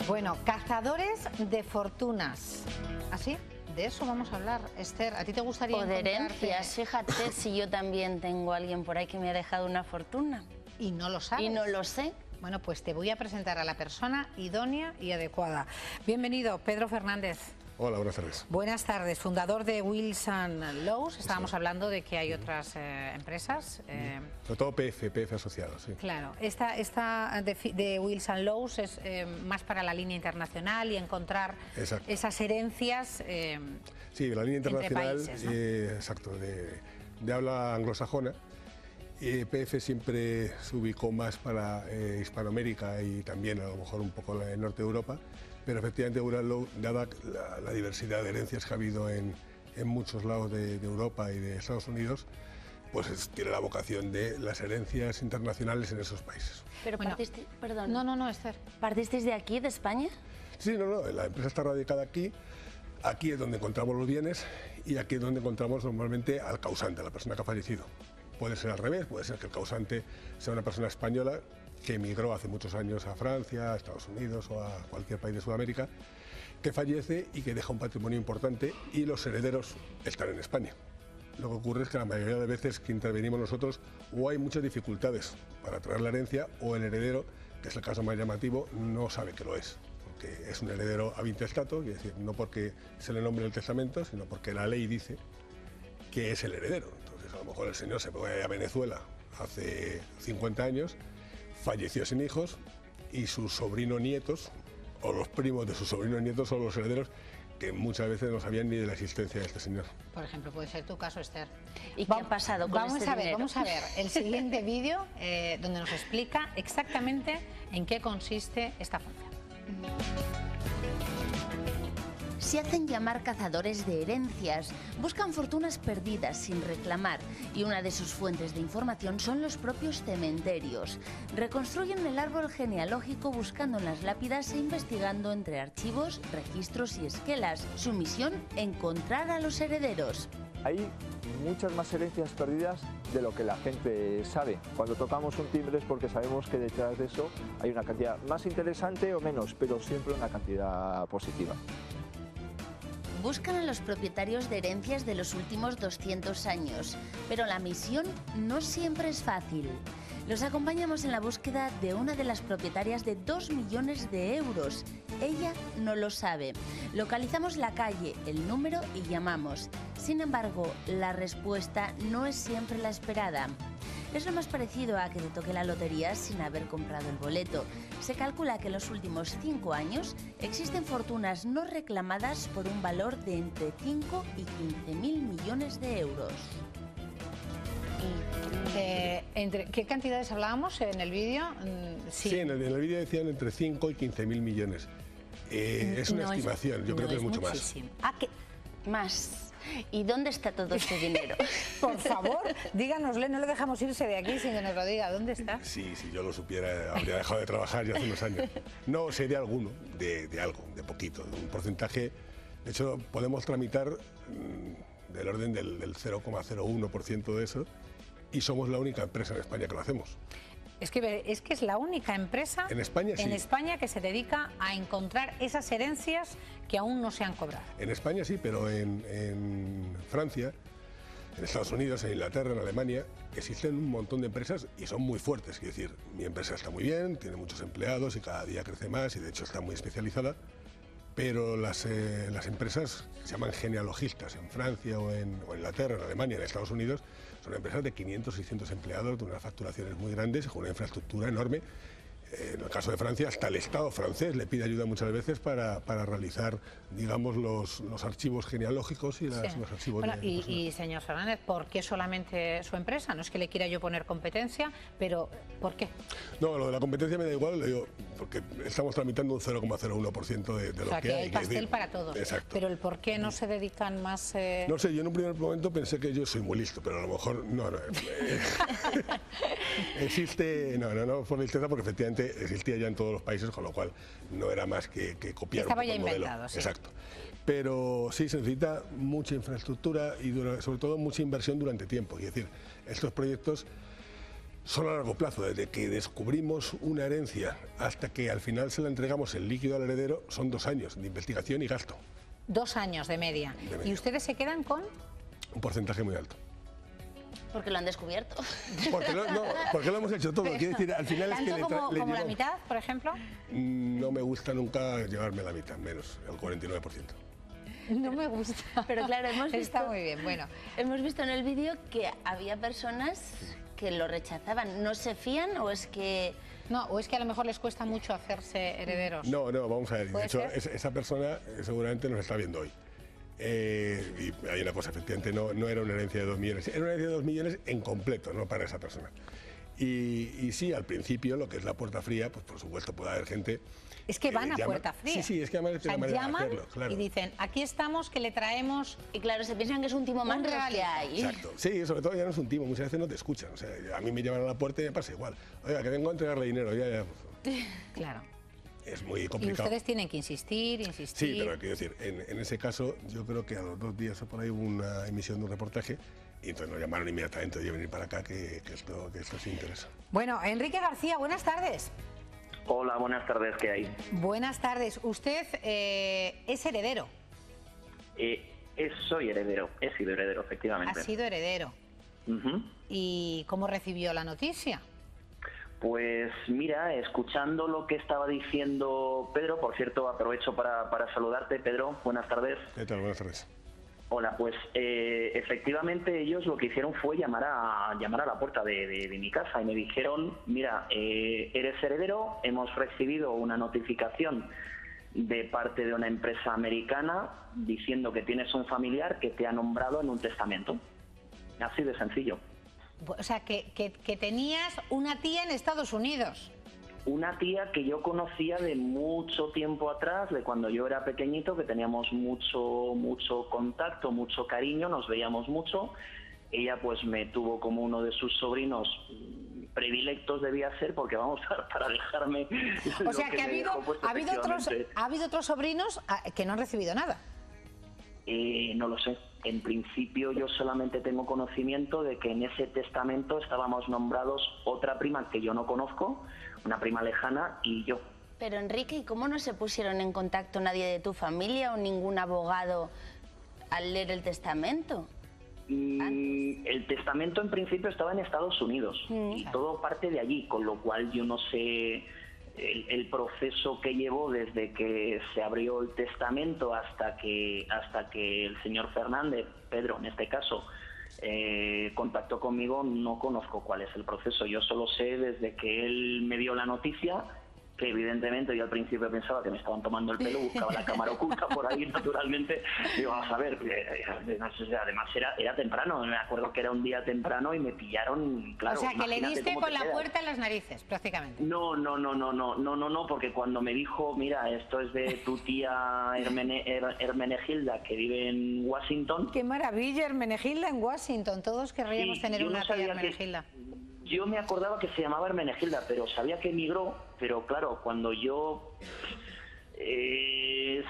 Bueno, cazadores de fortunas. ¿Así? De eso vamos a hablar. Esther, ¿a ti te gustaría O de herencias, fíjate si yo también tengo a alguien por ahí que me ha dejado una fortuna. Y no lo sabes. Y no lo sé. Bueno, pues te voy a presentar a la persona idónea y adecuada. Bienvenido, Pedro Fernández. Hola, buenas tardes. Buenas tardes, fundador de Wills & Lowes. Estábamos hablando de que hay otras empresas. Sobre todo PF asociados, sí. Claro, esta de Wills & Lowes es más para la línea internacional y encontrar esas herencias sí, la línea internacional, entre países, ¿no? Exacto, de habla anglosajona. PF siempre se ubicó más para Hispanoamérica y también a lo mejor un poco en el norte de Europa, pero efectivamente Wills & Lowes, dada la diversidad de herencias que ha habido en muchos lados de Europa y de Estados Unidos, pues tiene la vocación de las herencias internacionales en esos países. Pero bueno, perdón. No, Esther. ¿Partisteis de aquí, de España? Sí, no, la empresa está radicada aquí. Aquí es donde encontramos los bienes y aquí es donde encontramos normalmente al causante, a la persona que ha fallecido. Puede ser al revés, puede ser que el causante sea una persona española que emigró hace muchos años a Francia, a Estados Unidos o a cualquier país de Sudamérica, que fallece y que deja un patrimonio importante y los herederos están en España. Lo que ocurre es que la mayoría de veces que intervenimos nosotros o hay muchas dificultades para traer la herencia o el heredero, que es el caso más llamativo, no sabe que lo es. Porque es un heredero ab intestato, es decir, no porque se le nombre en el testamento, sino porque la ley dice que es el heredero. Entonces, a lo mejor el señor se fue a Venezuela hace 50 años, falleció sin hijos y sus sobrinos nietos, o los primos de sus sobrinos nietos, son los herederos que muchas veces no sabían ni de la existencia de este señor. Por ejemplo, puede ser tu caso, Esther. ¿Y qué ha pasado con este dinero? Vamos a ver el siguiente vídeo donde nos explica exactamente en qué consiste esta función. Se hacen llamar cazadores de herencias, buscan fortunas perdidas sin reclamar y una de sus fuentes de información son los propios cementerios. Reconstruyen el árbol genealógico buscando en las lápidas e investigando entre archivos, registros y esquelas. Su misión, encontrar a los herederos. Hay muchas más herencias perdidas de lo que la gente sabe. Cuando tocamos un timbre es porque sabemos que detrás de eso hay una cantidad más interesante o menos, pero siempre una cantidad positiva. Buscan a los propietarios de herencias de los últimos 200 años, pero la misión no siempre es fácil. Los acompañamos en la búsqueda de una de las propietarias de 2 millones de euros. Ella no lo sabe. Localizamos la calle, el número y llamamos. Sin embargo, la respuesta no es siempre la esperada. Es lo más parecido a que te toque la lotería sin haber comprado el boleto. Se calcula que en los últimos 5 años existen fortunas no reclamadas por un valor de entre 5 y 15.000 millones de euros. ¿Entre qué cantidades hablábamos en el vídeo? Sí, en el vídeo decían entre 5 y 15.000 millones. Es una estimación, yo creo que es mucho muchísimo. Más. ¿Y dónde está todo este dinero? Por favor, díganosle, no le dejamos irse de aquí sin que nos lo diga. ¿Dónde está? Sí, si yo lo supiera, habría dejado de trabajar ya hace unos años. No, sé de alguno, de algo, de poquito, de un porcentaje. De hecho, podemos tramitar del orden del 0,01% de eso y somos la única empresa en España que lo hacemos. Es que es la única empresa en España, en España que se dedica a encontrar esas herencias que aún no se han cobrado. En España sí, pero en Francia, en Estados Unidos, en Inglaterra, en Alemania, existen un montón de empresas y son muy fuertes. Es decir, mi empresa está muy bien, tiene muchos empleados y cada día crece más y de hecho está muy especializada. Pero las empresas que se llaman genealogistas en Francia o en Inglaterra, en Alemania, en Estados Unidos, son empresas de 500, 600 empleados, de unas facturaciones muy grandes, con una infraestructura enorme. En el caso de Francia, hasta el Estado francés le pide ayuda muchas veces para realizar, digamos, los archivos genealógicos y los archivos y señor Fernández, ¿por qué solamente su empresa? No es que le quiera yo poner competencia, pero ¿por qué? No, lo de la competencia me da igual, le digo, porque estamos tramitando un 0,01% de lo que hay. Hay pastel para todos. Exacto. Pero el por qué no se dedican más... No sé, yo en un primer momento pensé que yo soy muy listo, pero a lo mejor no. Existe, no por listeza, porque efectivamente existía ya en todos los países, con lo cual no era más que copiar Estaba un ya modelo. inventado, sí. Exacto. Pero sí se necesita mucha infraestructura y sobre todo mucha inversión durante tiempo. Es decir, estos proyectos son a largo plazo. Desde que descubrimos una herencia hasta que al final se la entregamos el líquido al heredero, son 2 años de investigación y gasto. 2 años de media. ¿Y ustedes se quedan con? Un porcentaje muy alto. Porque lo han descubierto. Porque lo hemos hecho todo. Quiere decir, al final es que como la mitad, por ejemplo. No me gusta nunca llevarme la mitad, menos el 49%. No me gusta. Pero claro, está muy bien. Bueno, hemos visto en el vídeo que había personas que lo rechazaban. ¿No se fían o es que...? No, o es que a lo mejor les cuesta mucho hacerse herederos. No, vamos a ver. De hecho, esa persona seguramente nos está viendo hoy. Y hay una cosa, efectivamente, no era una herencia de 2 millones, era una herencia de 2 millones en completo, no para esa persona. Y sí, al principio, lo que es la puerta fría, pues por supuesto puede haber gente... Es que van a puerta fría. Sí, es que además es una manera llaman de hacerlo, claro. Y dicen, aquí estamos, que le traemos... Y claro, se piensan que es un timo más de los que hay. Exacto. Sí, sobre todo ya no es un timo, muchas veces no te escuchan. O sea, a mí me llaman a la puerta y me pasa igual. Oiga, que vengo a entregarle dinero, ya. Claro. Es muy complicado. Y ustedes tienen que insistir. Sí, pero quiero decir, en ese caso, yo creo que a los 2 días o por ahí hubo una emisión de un reportaje y entonces nos llamaron inmediatamente, oye, venir para acá, que esto sí interesa. Bueno, Enrique García, buenas tardes. Hola, buenas tardes, ¿qué hay? Buenas tardes. Usted es heredero. Soy heredero, he sido heredero, efectivamente. Ha sido heredero. ¿Y cómo recibió la noticia? Pues mira, escuchando lo que estaba diciendo Pedro, por cierto, aprovecho para saludarte, Pedro, buenas tardes. ¿Qué tal? Buenas tardes. Hola, pues efectivamente ellos lo que hicieron fue llamar a la puerta de mi casa y me dijeron, mira, eres heredero, hemos recibido una notificación de parte de una empresa americana diciendo que tienes un familiar que te ha nombrado en un testamento. Así de sencillo. O sea, que tenías una tía en Estados Unidos. Una tía que yo conocía de mucho tiempo atrás, de cuando yo era pequeñito, que teníamos mucho contacto, mucho cariño, nos veíamos mucho. Ella pues me tuvo como uno de sus sobrinos predilectos, debía ser, porque vamos, para dejarme... O sea, que ha habido otros sobrinos que no han recibido nada. No lo sé. En principio yo solamente tengo conocimiento de que en ese testamento estábamos nombrados otra prima que yo no conozco, una prima lejana, y yo. Pero Enrique, ¿y cómo no se pusieron en contacto nadie de tu familia o ningún abogado al leer el testamento? El testamento en principio estaba en Estados Unidos y todo parte de allí, con lo cual yo no sé el proceso que llevó desde que se abrió el testamento hasta que el señor Fernández, Pedro en este caso, contactó conmigo. No conozco cuál es el proceso. Yo solo sé desde que él me dio la noticia, que evidentemente yo al principio pensaba que me estaban tomando el pelo, buscaba la cámara oculta por ahí naturalmente. Digo, vamos a ver, además era temprano, me acuerdo que era un día temprano y me pillaron, claro. O sea, que le diste con la puerta en las narices, prácticamente. No, porque cuando me dijo, mira, esto es de tu tía Hermenegilda, que vive en Washington. ¡Qué maravilla, Hermenegilda en Washington! Todos querríamos tener una tía Hermenegilda. Yo me acordaba que se llamaba Hermenegilda, pero sabía que emigró, pero claro, cuando yo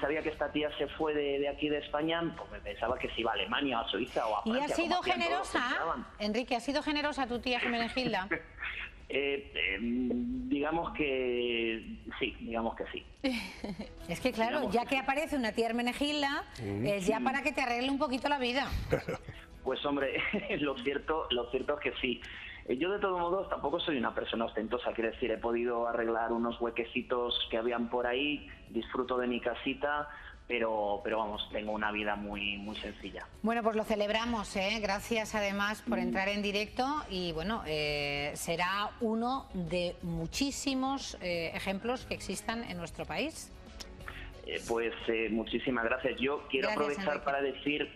sabía que esta tía se fue de aquí de España, pues me pensaba que se iba a Alemania, a Suiza o a Francia. ¿Y ha sido generosa, Enrique, ha sido generosa tu tía Hermenegilda? Digamos que sí. Es que claro, digamos ya que aparece una tía Hermenegilda, es ya para que te arregle un poquito la vida. Pues hombre, lo cierto es que sí. Yo de todos modos tampoco soy una persona ostentosa, quiero decir, he podido arreglar unos huequecitos que habían por ahí, disfruto de mi casita, pero vamos, tengo una vida muy sencilla. Bueno, pues lo celebramos, gracias además por entrar en directo y bueno, será uno de muchísimos ejemplos que existan en nuestro país. Pues muchísimas gracias. Yo quiero aprovechar para decir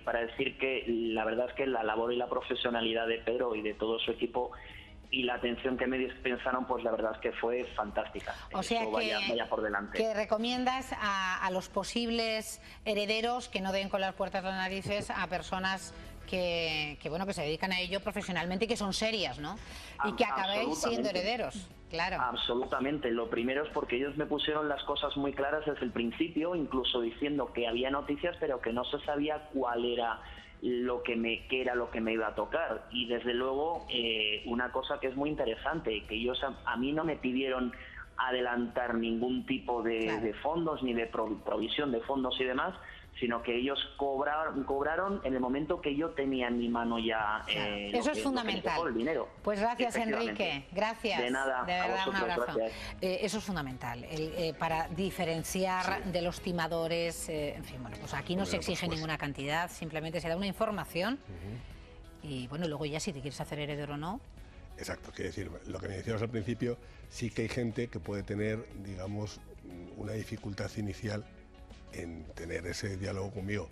que la verdad es que la labor y la profesionalidad de Pedro y de todo su equipo y la atención que me dispensaron, pues la verdad es que fue fantástica. O sea que vaya por delante. Que recomiendas a los posibles herederos que no den con las puertas de las narices a personas que se dedican a ello profesionalmente y que son serias, ¿no? Y que acabéis siendo herederos. Claro. Absolutamente. Lo primero es porque ellos me pusieron las cosas muy claras desde el principio, incluso diciendo que había noticias, pero que no se sabía cuál era qué era lo que me iba a tocar. Y desde luego una cosa que es muy interesante, que ellos a mí no me pidieron adelantar ningún tipo de fondos ni de provisión de fondos y demás, sino que ellos cobraron en el momento que yo tenía en mi mano ya eso es fundamental. El dinero. Pues gracias, Enrique, gracias. De nada, de verdad, vosotros, un abrazo. Eso es fundamental, para diferenciar de los timadores. En fin, bueno, pues aquí no se exige ninguna cantidad, simplemente se da una información y bueno, luego ya si te quieres hacer heredero o no. Exacto, quiero decir, lo que me decías al principio, sí que hay gente que puede tener, digamos, una dificultad inicial en tener ese diálogo conmigo,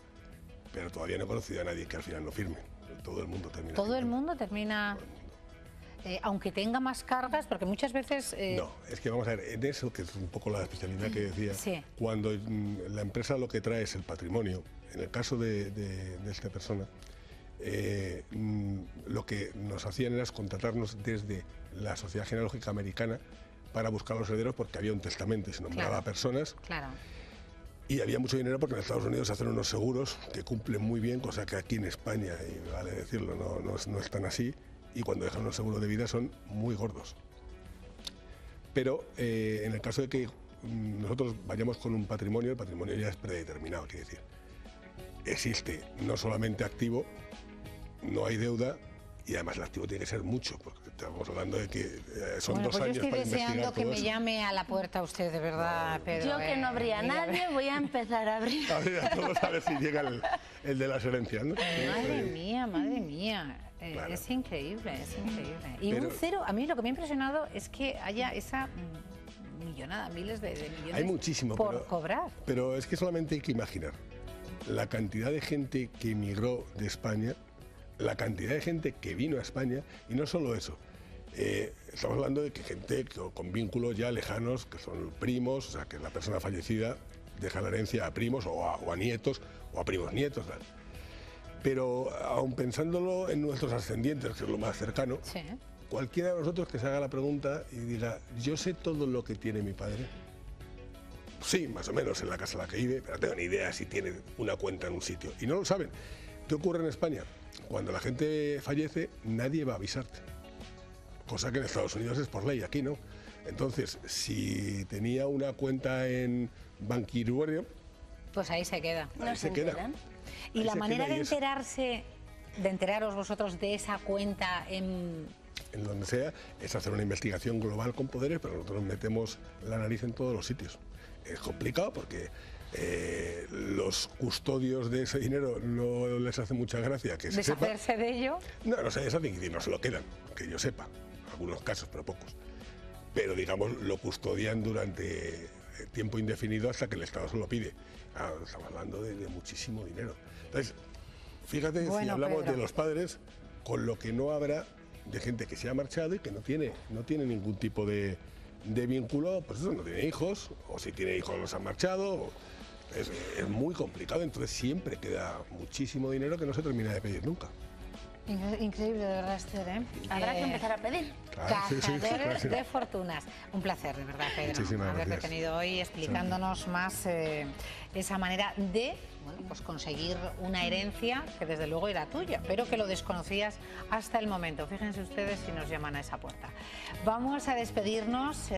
pero todavía no he conocido a nadie que al final lo firme. Todo el mundo termina. Todo el mundo termina, aunque tenga más cargas, porque muchas veces... No, es que vamos a ver, en eso, que es un poco la especialidad que decía, cuando la empresa lo que trae es el patrimonio, en el caso de esta persona, lo que nos hacían era contratarnos desde la Sociedad Genealógica Americana para buscar a los herederos, porque había un testamento y se nombraba a personas. Claro. Y había mucho dinero porque en Estados Unidos hacen unos seguros que cumplen muy bien, cosa que aquí en España, y vale decirlo, no es tan así, y cuando dejan unos seguros de vida son muy gordos. Pero en el caso de que nosotros vayamos con un patrimonio, el patrimonio ya es predeterminado, quiere decir, existe no solamente activo, no hay deuda, y además el activo tiene que ser mucho, porque estamos hablando de que son 2 años para investigar. Yo estoy deseando que me llame a la puerta usted, de verdad, Pedro. Yo que no habría nadie, voy a empezar a abrir. A todos a ver si llega el de las herencias, ¿no? Madre mía, madre mía. Claro. Es increíble, es increíble. Y un cero, a mí lo que me ha impresionado es que haya esa millonada, miles de millones hay muchísimo, por cobrar. Pero es que solamente hay que imaginar la cantidad de gente que emigró de España, la cantidad de gente que vino a España, y no solo eso, estamos hablando de que gente con vínculos ya lejanos, que son primos, o sea, que la persona fallecida deja la herencia a primos o a nietos o a primos nietos, tal. Pero aun pensándolo en nuestros ascendientes, que es lo más cercano, cualquiera de nosotros que se haga la pregunta y diga, ¿yo sé todo lo que tiene mi padre? Sí, más o menos en la casa en la que vive, pero no tengo ni idea si tiene una cuenta en un sitio. Y no lo saben. ¿Qué ocurre en España? Cuando la gente fallece, nadie va a avisarte. Cosa que en Estados Unidos es por ley, aquí no. Entonces, si tenía una cuenta en Banquirubio, pues ahí se queda. Ahí se queda. Y la manera de enterarse, de enteraros vosotros de esa cuenta en donde sea, es hacer una investigación global con poderes, pero nosotros metemos la nariz en todos los sitios. Es complicado porque los custodios de ese dinero no les hace mucha gracia que se sepa. ¿Deshacerse de ello? No se deshacen y no se lo quedan, que yo sepa. Algunos casos, pero pocos. Pero, digamos, lo custodian durante tiempo indefinido hasta que el Estado se lo pide. Estamos hablando de muchísimo dinero. Entonces, fíjate, si hablamos de los padres, con lo que no habrá de gente que se ha marchado y que no tiene ningún tipo de vínculo, pues eso, no tiene hijos, o si tiene hijos los han marchado. Es muy complicado, entonces siempre queda muchísimo dinero que no se termina de pedir nunca. Increíble, de verdad, Esther, ¿eh? Habrá que empezar a pedir. Cazadores de fortunas. Un placer, de verdad, Pedro, haberte tenido hoy explicándonos más esa manera de pues conseguir una herencia que desde luego era tuya, pero que lo desconocías hasta el momento. Fíjense ustedes si nos llaman a esa puerta. Vamos a despedirnos.